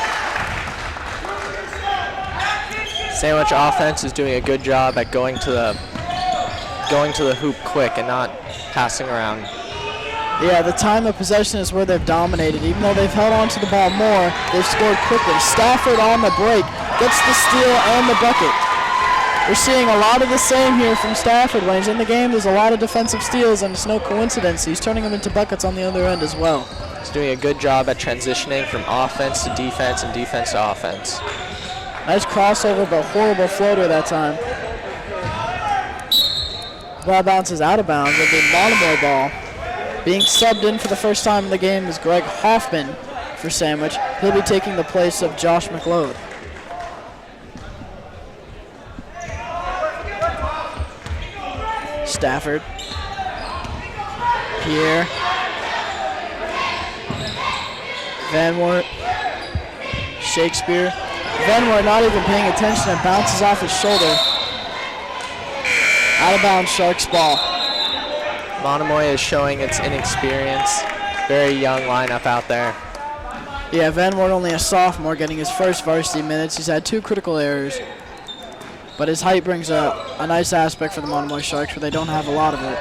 Sandwich offense is doing a good job at going to the hoop quick and not passing around. Yeah, the time of possession is where they've dominated. Even though they've held on to the ball more, they've scored quickly. Stafford on the break gets the steal and the bucket. We're seeing a lot of the same here from Stafford. When he's in the game, there's a lot of defensive steals, and it's no coincidence. He's turning them into buckets on the other end as well. He's doing a good job at transitioning from offense to defense and defense to offense. Nice crossover, but horrible floater that time. Ball bounces out of bounds. It'll be Monomoy ball. Being subbed in for the first time in the game is Greg Hoffman for Sandwich. He'll be taking the place of Josh McLeod. Stafford. Pierre. Van Wert. Shakespeare. Van Wert not even paying attention and bounces off his shoulder. Out of bounds, Sharks ball. Monomoy is showing its inexperience. Very young lineup out there. Yeah, Van Wert only a sophomore getting his first varsity minutes. He's had 2 critical errors. But his height brings a nice aspect for the Monomoy Sharks, where they don't have a lot of it.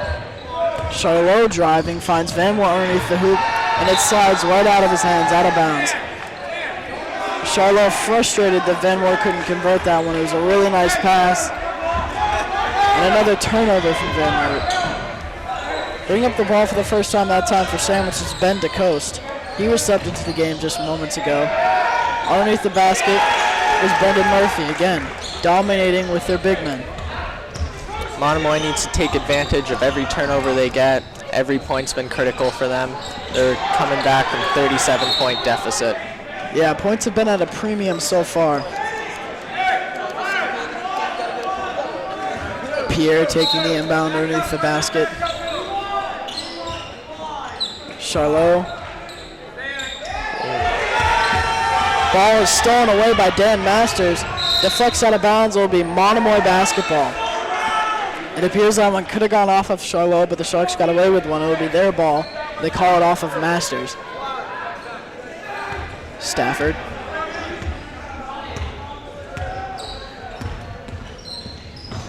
Charlot driving, finds Van Wert underneath the hoop, and it slides right out of his hands, out of bounds. Charlot frustrated that Van Wert couldn't convert that one. It was a really nice pass. And another turnover from Van Wert. Bring up the ball for the first time that time for Sandwich is Ben DeCoste. He was subbed into the game just moments ago. Underneath the basket is Brendan Murphy again, dominating with their big men. Monomoy needs to take advantage of every turnover they get. Every point's been critical for them. They're coming back from 37-point deficit. Yeah, points have been at a premium so far. Pierre taking the inbound underneath the basket. Charlot. Ball is stolen away by Dan Masters. Deflects out of bounds. It will be Monomoy basketball. It appears that one could have gone off of Charlot, but the Sharks got away with one. It will be their ball. They call it off of Masters. Stafford.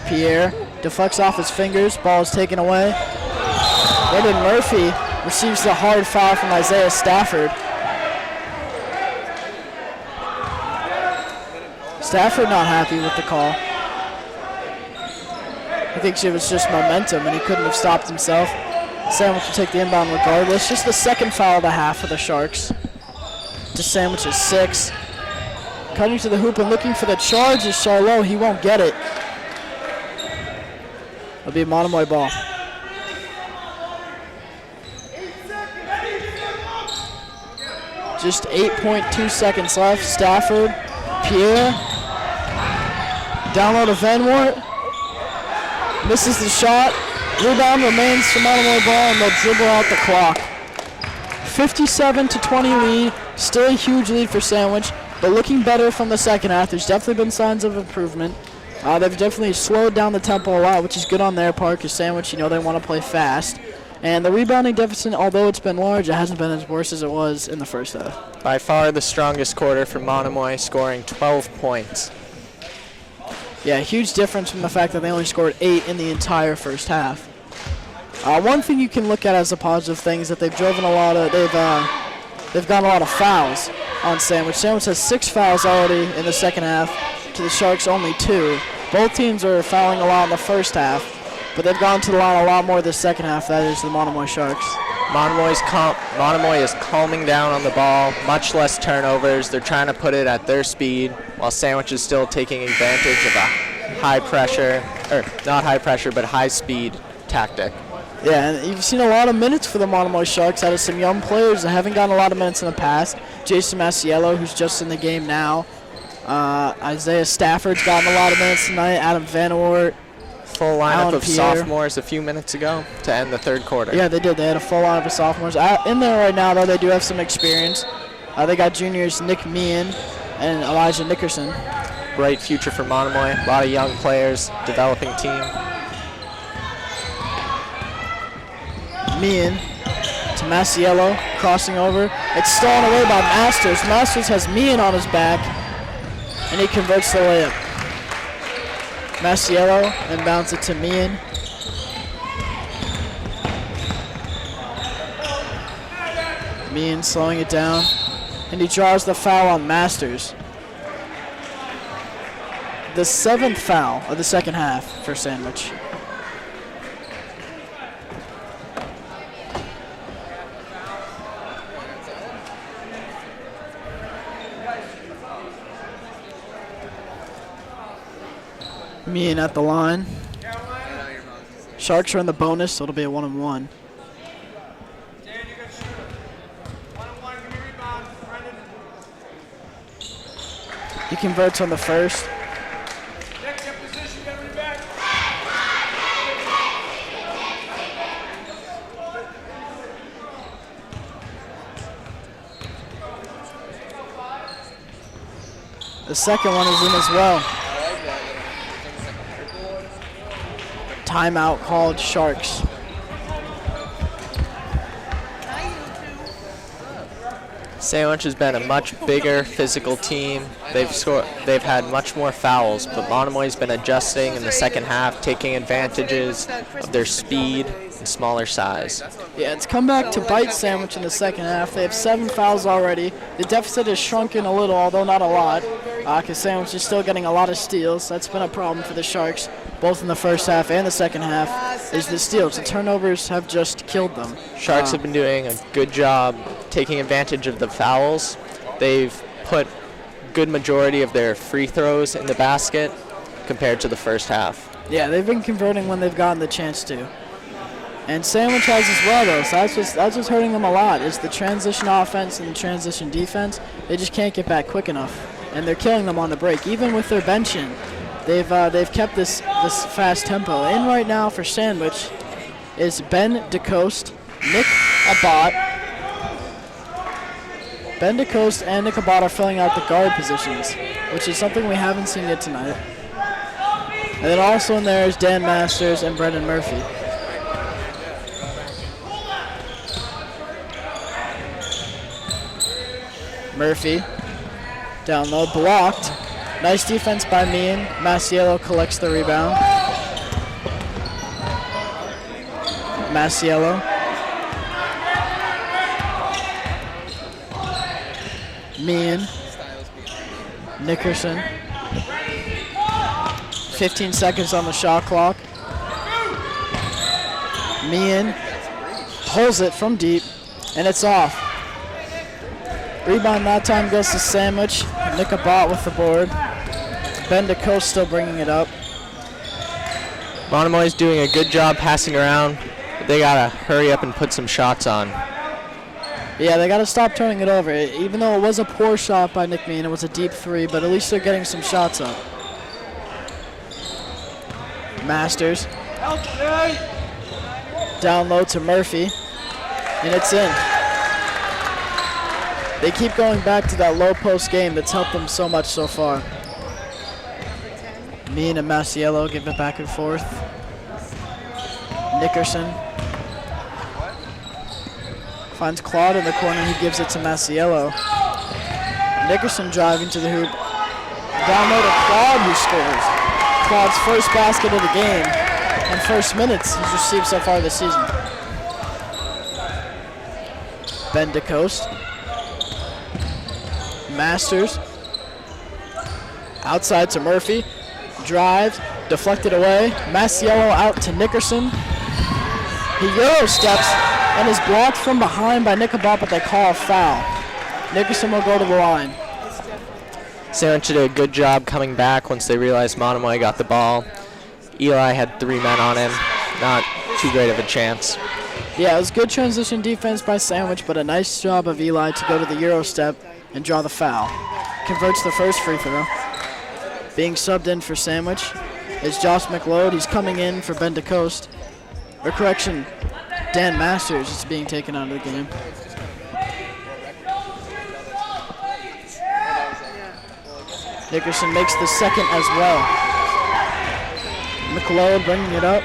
Pierre deflects off his fingers. Ball is taken away. Brendan Murphy receives the hard foul from Isaiah Stafford. Stafford not happy with the call. He thinks it was just momentum and he couldn't have stopped himself. Sandwich will take the inbound regardless. Just the second foul of the half for the Sharks. To Sandwich's 6. Cutting to the hoop and looking for the charge is Charlot. He won't get it. It'll be a Monomoy ball. Just 8.2 seconds left. Stafford, Pierre, down low to Van Wert. Misses the shot. Rebound remains for Monomoy ball, and they'll dribble out the clock. 57-20 lead. Still a huge lead for Sandwich, but looking better from the second half. There's definitely been signs of improvement. They've definitely slowed down the tempo a lot, which is good on their part because Sandwich, they want to play fast. And the rebounding deficit, although it's been large, it hasn't been as worse as it was in the first half. By far the strongest quarter for Monomoy, scoring 12 points. Yeah, huge difference from the fact that they only scored 8 in the entire first half. One thing you can look at as a positive thing is that they've gotten a lot of fouls on Sandwich. Sandwich has 6 fouls already in the second half, to the Sharks only 2. Both teams are fouling a lot in the first half, but they've gone to the line a lot more this second half. That is the Monomoy Sharks. Monomoy is calming down on the ball, much less turnovers. They're trying to put it at their speed, while Sandwich is still taking advantage of a high pressure or not high pressure, but high speed tactic. Yeah, and you've seen a lot of minutes for the Monomoy Sharks out of some young players that haven't gotten a lot of minutes in the past. Jason Masiello, who's just in the game now. Isaiah Stafford's gotten a lot of minutes tonight. Adam Van Oort. Full lineup Alan of Pierre. sophomores a few minutes ago to end the third quarter. Yeah, they did. They had a full lineup of sophomores. In there right now, though, they do have some experience. They got juniors Nick Meehan and Elijah Nickerson. Bright future for Monomoy. A lot of young players, developing team. Meehan to Masiello, crossing over. It's stolen away by Masters. Masters has Meehan on his back, and he converts the layup. Masiello and bounce it to Meehan. Meehan slowing it down, and he draws the foul on Masters. The 7th foul of the second half for Sandwich. Meehan at the line. Sharks are in the bonus, so it'll be a 1-on-1. He converts on the first. The second one is in as well. Timeout called Sharks. Sandwich has been a much bigger physical team. They've had much more fouls, but Monomoy's been adjusting in the second half, taking advantages of their speed and smaller size. Yeah, it's come back to bite Sandwich in the second half. They have 7 fouls already. The deficit has shrunken a little, although not a lot, because Sandwich is still getting a lot of steals. That's been a problem for the Sharks, both in the first half and the second half, is the steals. The turnovers have just killed them. Sharks have been doing a good job taking advantage of the fouls. They've put good majority of their free throws in the basket compared to the first half. Yeah, they've been converting when they've gotten the chance to. And Sandwich has as well, though, so that's what's hurting them a lot, is the transition offense and the transition defense. They just can't get back quick enough, and they're killing them on the break. Even with their benching, they've kept this fast tempo. In right now for Sandwich is Ben DeCoste, Nick Abbott. Ben DeCoste and Nick Abbott are filling out the guard positions, which is something we haven't seen yet tonight. And then also in there is Dan Masters and Brendan Murphy. Murphy, down low, blocked. Nice defense by Meehan. Masiello collects the rebound. Masiello. Meehan. Nickerson. 15 seconds on the shot clock. Meehan pulls it from deep, and it's off. Rebound that time goes to Sandwich. Nick Abbott with the board. Ben DeCoste still bringing it up. Monomoy's doing a good job passing around. But they gotta hurry up and put some shots on. Yeah, they gotta stop turning it over. Even though it was a poor shot by Nick Meehan, it was a deep 3, but at least they're getting some shots up. Masters. Down low to Murphy, and it's in. They keep going back to that low post game that's helped them so much so far. Meehan and Masiello give it back and forth. Nickerson finds Claude in the corner. He gives it to Masiello. Nickerson driving to the hoop. Down low to Claude, who scores. Claude's first basket of the game and first minutes he's received so far this season. Ben DeCoste. Masters. Outside to Murphy. Drives. Deflected away. Masiello out to Nickerson. He Euro steps and is blocked from behind by Nick Abbott, but they call a foul. Nickerson will go to the line. Sandwich did a good job coming back once they realized Monomoy got the ball. Eli had 3 men on him. Not too great of a chance. Yeah, it was good transition defense by Sandwich, but a nice job of Eli to go to the Euro step and draw the foul. Converts the first free throw. Being subbed in for Sandwich is Josh McLeod. He's coming in for Ben DeCoste. Or correction, Dan Masters is being taken out of the game. Nickerson makes the second as well. McLeod bringing it up.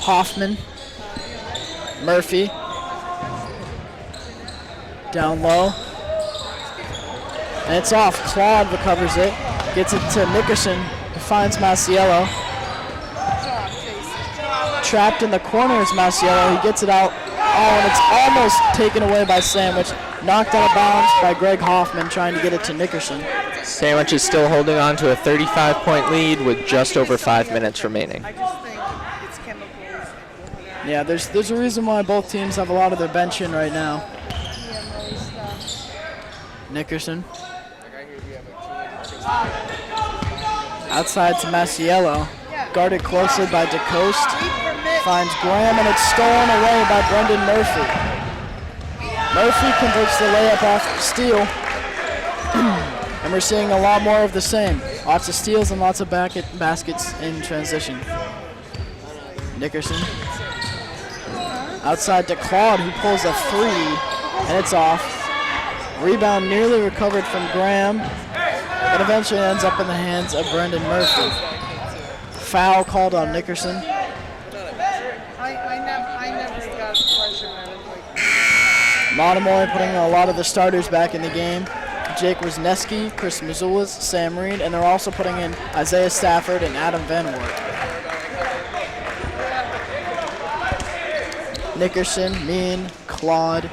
Hoffman, Murphy, down low, and it's off. Claude recovers it, gets it to Nickerson, who finds Masiello. Trapped in the corner is Masiello. He gets it out, and it's almost taken away by Sandwich. Knocked out of bounds by Greg Hoffman, trying to get it to Nickerson. Sandwich is still holding on to a 35-point lead with just over 5 minutes remaining. Yeah, there's a reason why both teams have a lot of their bench in right now. Nickerson. Outside to Masiello. Guarded closely by DeCoste. Finds Graham, and it's stolen away by Brendan Murphy. Murphy converts the layup off the steal. And we're seeing a lot more of the same. Lots of steals and lots of baskets in transition. Nickerson. Outside to Claude, who pulls a 3, and it's off. Rebound nearly recovered from Graham, but eventually ends up in the hands of Brendan Murphy. Foul called on Nickerson. I never got pressure. Monomoy putting a lot of the starters back in the game. Jake Wisniewski, Chris Missoula's, Sam Reed, and they're also putting in Isaiah Stafford and Adam Van Wert. Nickerson, Mean, Claude,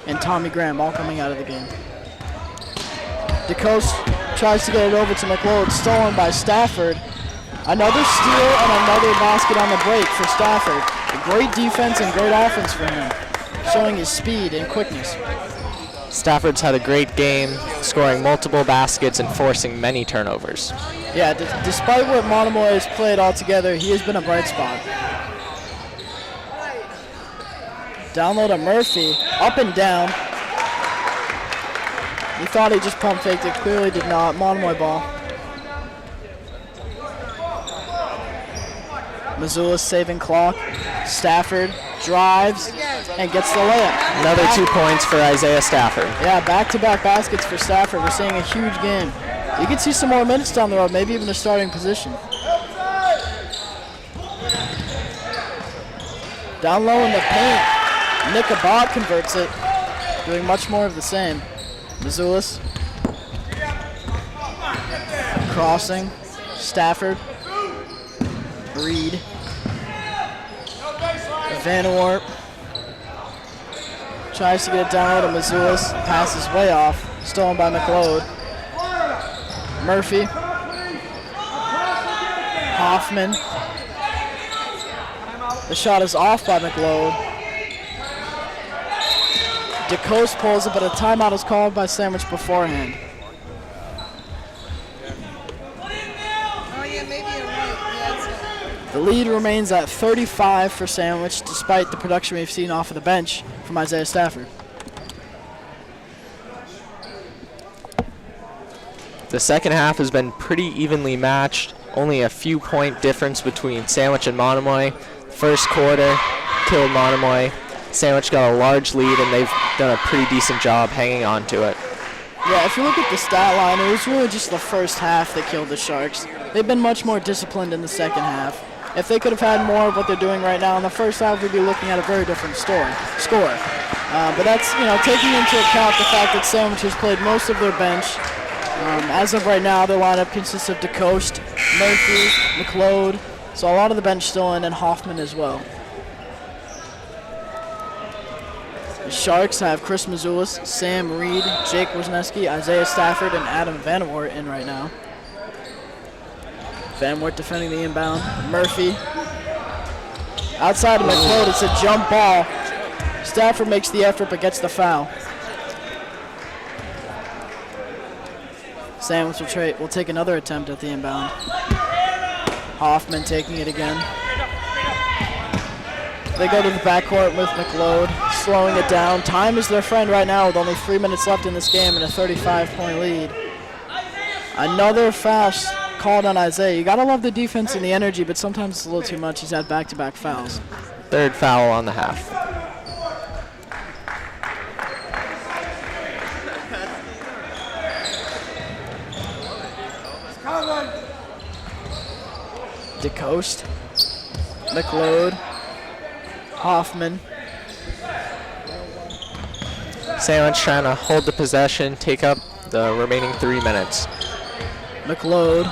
and Tommy Graham all coming out of the game. DeCoste tries to get it over to McLeod, stolen by Stafford. Another steal and another basket on the break for Stafford. A great defense and great offense for him, showing his speed and quickness. Stafford's had a great game, scoring multiple baskets and forcing many turnovers. Yeah, despite what Monomoy has played altogether, he has been a bright spot. Down low to Murphy, up and down. He thought he just pump faked it, clearly did not. Monomoy ball. Missoula saving clock. Stafford drives and gets the layup. Another 2 points for Isaiah Stafford. Yeah, back-to-back baskets for Stafford. We're seeing a huge game. You can see some more minutes down the road, maybe even a starting position. Down low in the paint. Nick Abad converts it, doing much more of the same. Missoulas. Crossing. Stafford. Reed. Van Wert. Tries to get it down low to Missoulas. Passes way off. Stolen by McLeod. Murphy. Hoffman. The shot is off by McLeod. DeCoste pulls it, but a timeout is called by Sandwich beforehand. Oh yeah, maybe you're right. Yeah, The lead remains at 35 for Sandwich, despite the production we've seen off of the bench from Isaiah Stafford. The second half has been pretty evenly matched. Only a few point difference between Sandwich and Monomoy. First quarter killed Monomoy. Sandwich got a large lead, and they've done a pretty decent job hanging on to it. Yeah, if you look at the stat line, it was really just the first half that killed the Sharks. They've been much more disciplined in the second half. If they could have had more of what they're doing right now in the first half, we'd be looking at a very different score. But that's, taking into account the fact that Sandwich has played most of their bench. As of right now, their lineup consists of DeCoste, Murphy, McLeod, so a lot of the bench still in, and Hoffman as well. The Sharks have Chris Missoulas, Sam Reed, Jake Wisniewski, Isaiah Stafford, and Adam Van Wert in right now. Van Wert defending the inbound. Murphy. Outside of McLeod, it's a jump ball. Stafford makes the effort but gets the foul. Sandwich will take another attempt at the inbound. Hoffman taking it again. They go to the backcourt with McLeod, slowing it down. Time is their friend right now with only 3 minutes left in this game and a 35-point lead. Another foul called on Isaiah. You gotta love the defense and the energy, but sometimes it's a little too much. He's had back-to-back fouls. Third foul on the half. DeCoste, McLeod, Hoffman. Sandwich trying to hold the possession, take up the remaining 3 minutes. McLeod.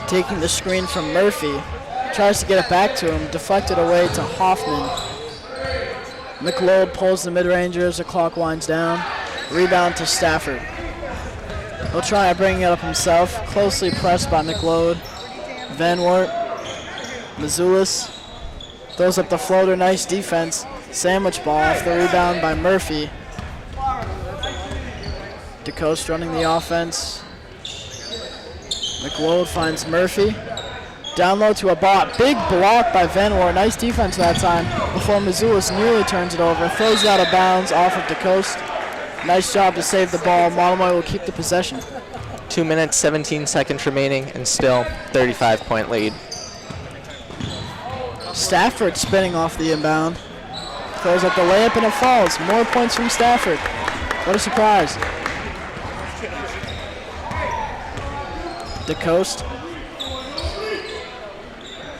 Taking the screen from Murphy. Tries to get it back to him, deflected away to Hoffman. McLeod pulls the mid-ranger as the clock winds down. Rebound to Stafford. He'll try to bring it up himself, closely pressed by McLeod. Van Wert, Mazulis throws up the floater, nice defense. Sandwich ball off the rebound by Murphy. DeCoste running the offense. McLeod finds Murphy. Down low to a bot. Big block by Van Wert. Nice defense that time before Mazulis nearly turns it over. Throws it out of bounds off of DeCoste. Nice job to save the ball. Monomoy will keep the possession. 2 minutes, 17 seconds remaining, and still 35-point lead. Stafford spinning off the inbound. Throws up the layup and it falls. More points from Stafford. What a surprise. DeCoste.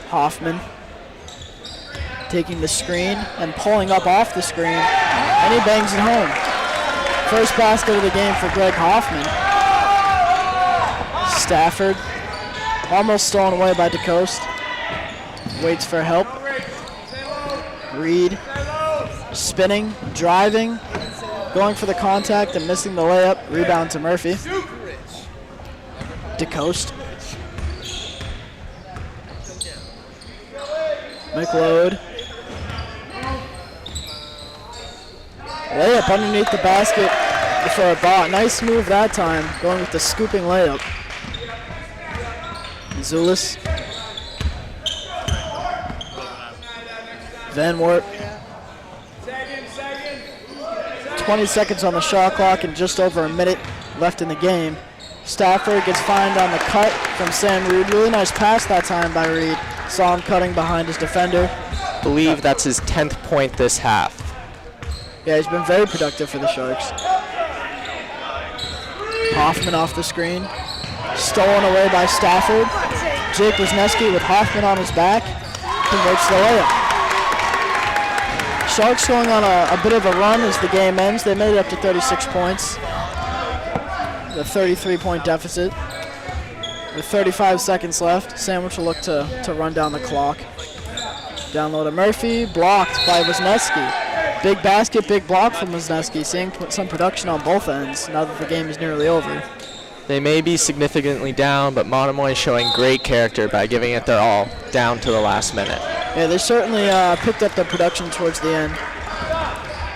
Hoffman. Taking the screen and pulling up off the screen. And he bangs it home. First basket of the game for Greg Hoffman. Stafford. Almost stolen away by DeCoste. Waits for help. Reed. Spinning, driving, going for the contact and missing the layup. Rebound to Murphy. DeCoste. McLeod. Layup underneath the basket for a bot. Nice move that time, going with the scooping layup. Zulis. Van Wert. 20 seconds on the shot clock and just over a minute left in the game. Stafford gets fined on the cut from Sam Reed. Really nice pass that time by Reed. Saw him cutting behind his defender. Believe that's his 10th point this half. Yeah, he's been very productive for the Sharks. Hoffman off the screen. Stolen away by Stafford. Jake Wisniewski with Hoffman on his back. Converts the layup. Sharks going on a bit of a run as the game ends. They made it up to 36 points. The 33-point deficit. With 35 seconds left, Sandwich will look to run down the clock. Down low to Murphy, blocked by Wisniewski. Big basket, big block from Wisniewski, seeing some production on both ends now that the game is nearly over. They may be significantly down, but Monomoy is showing great character by giving it their all down to the last minute. Yeah, they certainly picked up their production towards the end.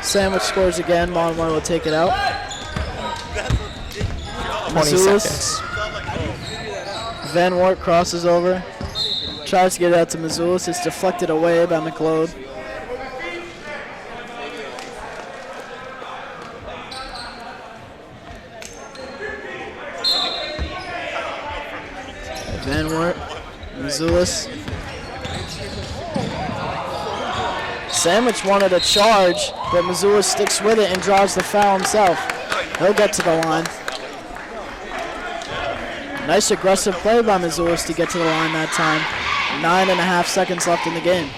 Sandwich scores again. Monomoy will take it out. 20 Mazulis. seconds. Van Wert crosses over. Tries to get it out to Mazulis. It's deflected away by McLeod. Van Wert. Mazulis. Sandwich wanted a charge, but Mazulis sticks with it and draws the foul himself. He'll get to the line. Nice aggressive play by Mazulis to get to the line that time. 9.5 seconds left in the game.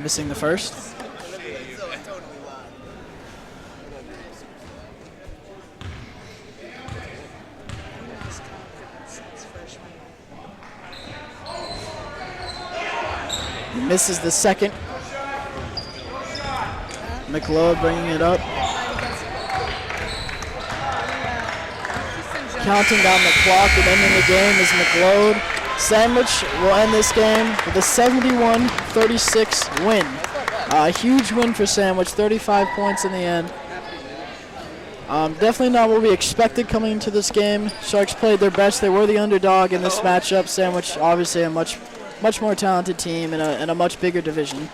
Missing the first. Misses the second. McLeod bringing it up. Counting down the clock and ending the game is McLeod Sandwich will end this game with a 71-36 win. A huge win for Sandwich, 35 points in the end. Definitely not what we expected coming into this game. Sharks played their best. They were the underdog in this matchup. Sandwich, obviously, a much more talented team in a much bigger division.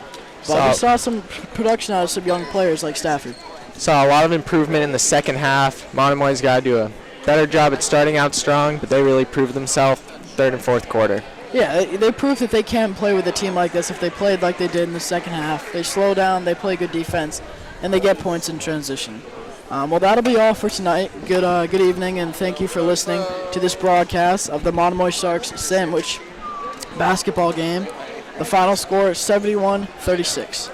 But we saw some production out of some young players like Stafford. Saw a lot of improvement in the second half. Monomoy's got to do a better job at starting out strong, but they really proved themselves third and fourth quarter. Yeah, they proved that they can play with a team like this if they played like they did in the second half. They slow down, they play good defense, and they get points in transition. Well, that'll be all for tonight. Good evening, and thank you for listening to this broadcast of the Monomoy Sharks Sandwich basketball game. The final score is 71-36.